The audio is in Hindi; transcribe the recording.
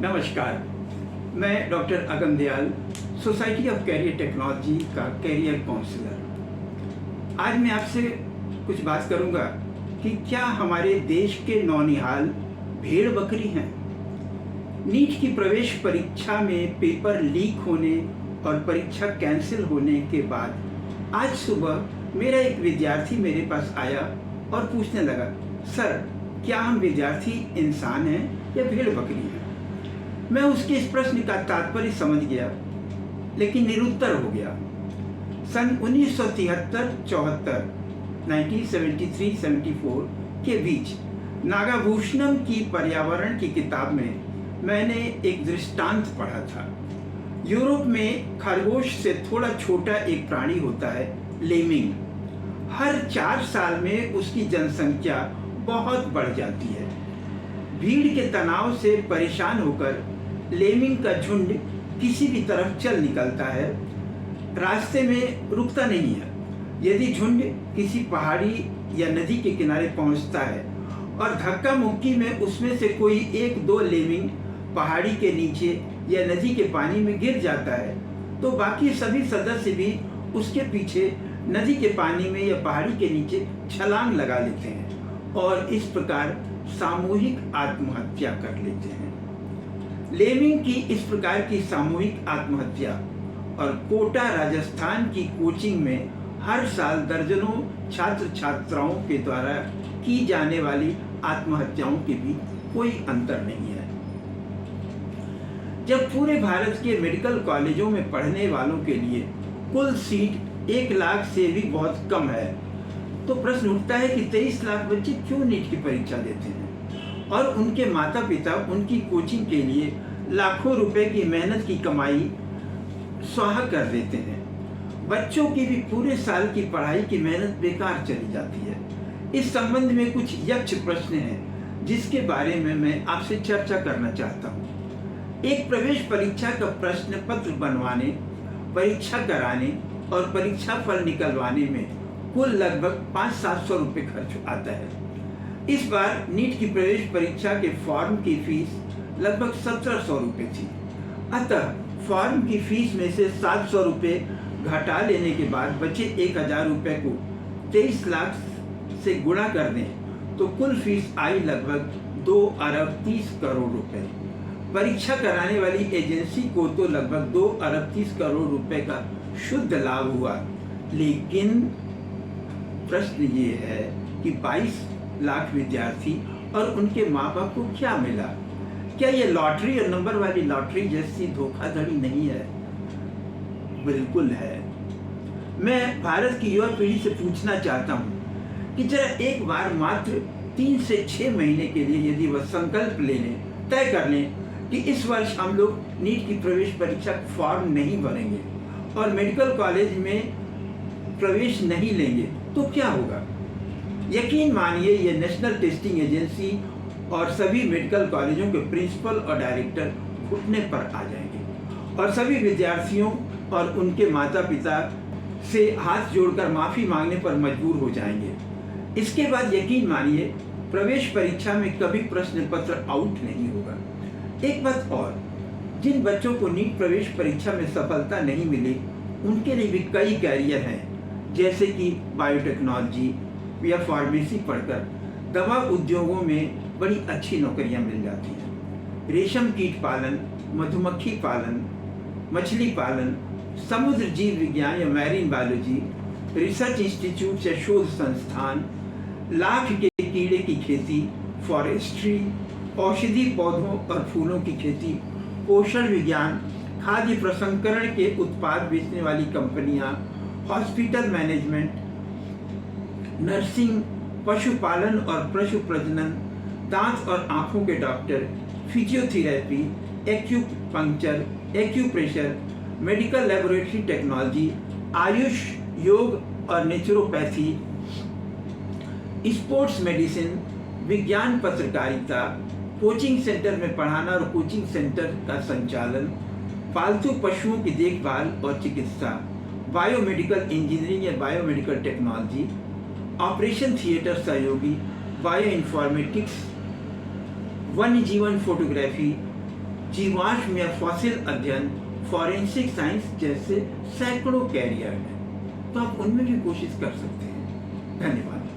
नमस्कार, मैं doctor Agam Dayal, society of career technology का कैरियर काउंसलर। आज मैं आपसे कुछ बात करूंगा कि क्या हमारे देश के नौनिहाल भेड़ बकरी हैं। नीट की प्रवेश परीक्षा में पेपर लीक होने और परीक्षा कैंसिल होने के बाद आज सुबह मेरा एक विद्यार्थी मेरे पास आया और पूछने लगा, सर क्या हम विद्यार्थी इंसान हैं या भेड़ बकरी हैं। मैं उसके इस प्रश्न का तात्पर्य समझ गया, लेकिन निरुत्तर हो गया। सन 1973-74 1973-74 के बीच नागाभूषणम की पर्यावरण की किताब में मैंने एक दृष्टांत पढ़ा था। यूरोप में खरगोश से थोड़ा छोटा एक प्राणी होता है, लेमिंग। हर 4 साल में उसकी जनसंख्या बहुत बढ़ जाती है। भीड़ के तनाव से परेशान होकर लेमिंग का झुंड किसी भी तरफ चल निकलता है, रास्ते में रुकता नहीं है। यदि झुंड किसी पहाड़ी या नदी के किनारे पहुंचता है और धक्का मुक्की में उसमें से कोई 1-2 लेमिंग पहाड़ी के नीचे या नदी के पानी में गिर जाता है, तो बाकी सभी सदस्य भी उसके पीछे नदी के पानी में या पहाड़ी के नीचे छलांग लगा लेते हैं और इस प्रकार सामूहिक आत्महत्या कर लेते हैं। लेमिंग की इस प्रकार की सामूहिक आत्महत्या और कोटा राजस्थान की कोचिंग में हर साल दर्जनों छात्र छात्राओं के द्वारा की जाने वाली आत्महत्याओं के बीच कोई अंतर नहीं है। जब पूरे भारत के मेडिकल कॉलेजों में पढ़ने वालों के लिए कुल सीट 1 लाख से भी बहुत कम है, तो प्रश्न उठता है कि 23 लाख बच्चे क्यों नीट की परीक्षा देते हैं और उनके माता पिता उनकी कोचिंग के लिए लाखों रुपए की मेहनत की कमाई स्वाहा कर देते हैं। बच्चों की भी पूरे साल की पढ़ाई की मेहनत बेकार चली जाती है। इस संबंध में कुछ यक्ष प्रश्न हैं जिसके बारे में मैं आपसे चर्चा करना चाहता हूँ। एक प्रवेश परीक्षा का प्रश्न पत्र बनवाने, परीक्षा कराने और परीक्षा फल निकलवाने में कुल लगभग 500-700 रुपये खर्च आता है। इस बार नीट की प्रवेश परीक्षा के फॉर्म की फीस लगभग 1700 रुपये थी। अतः फॉर्म की फीस में से 700 रुपये घटा लेने के बाद बचे 1000 रुपये को 23 लाख से गुणा कर दें तो कुल फीस आई लगभग 2 अरब 30 करोड़ रुपए। परीक्षा कराने वाली एजेंसी को तो लगभग 2 अरब 30 करोड़ रुपए का शुद्ध लाभ हुआ, लेकिन प्रश्न ये है कि 22 लाख विद्यार्थी और उनके माँ बाप को क्या मिला। क्या ये लॉटरी और नंबर वाली लॉटरी जैसी धोखाधड़ी नहीं है? बिल्कुल है। मैं भारत की युवा पीढ़ी से पूछना चाहता हूँ कि जरा एक बार मात्र 3 से 6 महीने के लिए यदि वह संकल्प ले लें, तय कर लें कि इस वर्ष हम लोग नीट की प्रवेश परीक्षा फॉर्म नहीं भरेंगे और मेडिकल कॉलेज में प्रवेश नहीं लेंगे, तो क्या होगा? यकीन मानिए ये नेशनल टेस्टिंग एजेंसी और सभी मेडिकल कॉलेजों के प्रिंसिपल और डायरेक्टर घुटने पर आ जाएंगे और सभी विद्यार्थियों और उनके माता पिता से हाथ जोड़कर माफ़ी मांगने पर मजबूर हो जाएंगे। इसके बाद यकीन मानिए प्रवेश परीक्षा में कभी प्रश्न पत्र आउट नहीं होगा। एक बात और, जिन बच्चों को नीट प्रवेश परीक्षा में सफलता नहीं मिली उनके लिए भी कई कैरियर हैं, जैसे कि बायोटेक्नोलॉजी या फार्मेसी पढ़कर दवा उद्योगों में बड़ी अच्छी नौकरियां मिल जाती हैं। रेशम कीट पालन, मधुमक्खी पालन, मछली पालन, समुद्र जीव विज्ञान या मैरीन बायोलॉजी, रिसर्च इंस्टीट्यूट या शोध संस्थान, लाख के कीड़े की खेती, फॉरेस्ट्री, औषधि पौधों और फूलों की खेती, पोषण विज्ञान, खाद्य प्रसंस्करण के उत्पाद बेचने वाली कंपनियां, हॉस्पिटल मैनेजमेंट, नर्सिंग, पशुपालन और पशु प्रजनन, दांत और आंखों के doctor, physiotherapy, acupuncture, acupressure, medical laboratory technology, Ayush, योग और नेचुरोपैथी, स्पोर्ट्स मेडिसिन, विज्ञान पत्रकारिता, कोचिंग सेंटर में पढ़ाना और कोचिंग सेंटर का संचालन, पालतू पशुओं की देखभाल और चिकित्सा, बायोमेडिकल इंजीनियरिंग या बायोमेडिकल टेक्नोलॉजी, ऑपरेशन थिएटर सहयोगी, बायो इन्फॉर्मेटिक्स, वन्य जीवन फोटोग्राफी, जीवाश्म या फॉसिल अध्ययन, फॉरेंसिक साइंस जैसे सैकड़ों कैरियर हैं, तो आप उनमें भी कोशिश कर सकते हैं। धन्यवाद।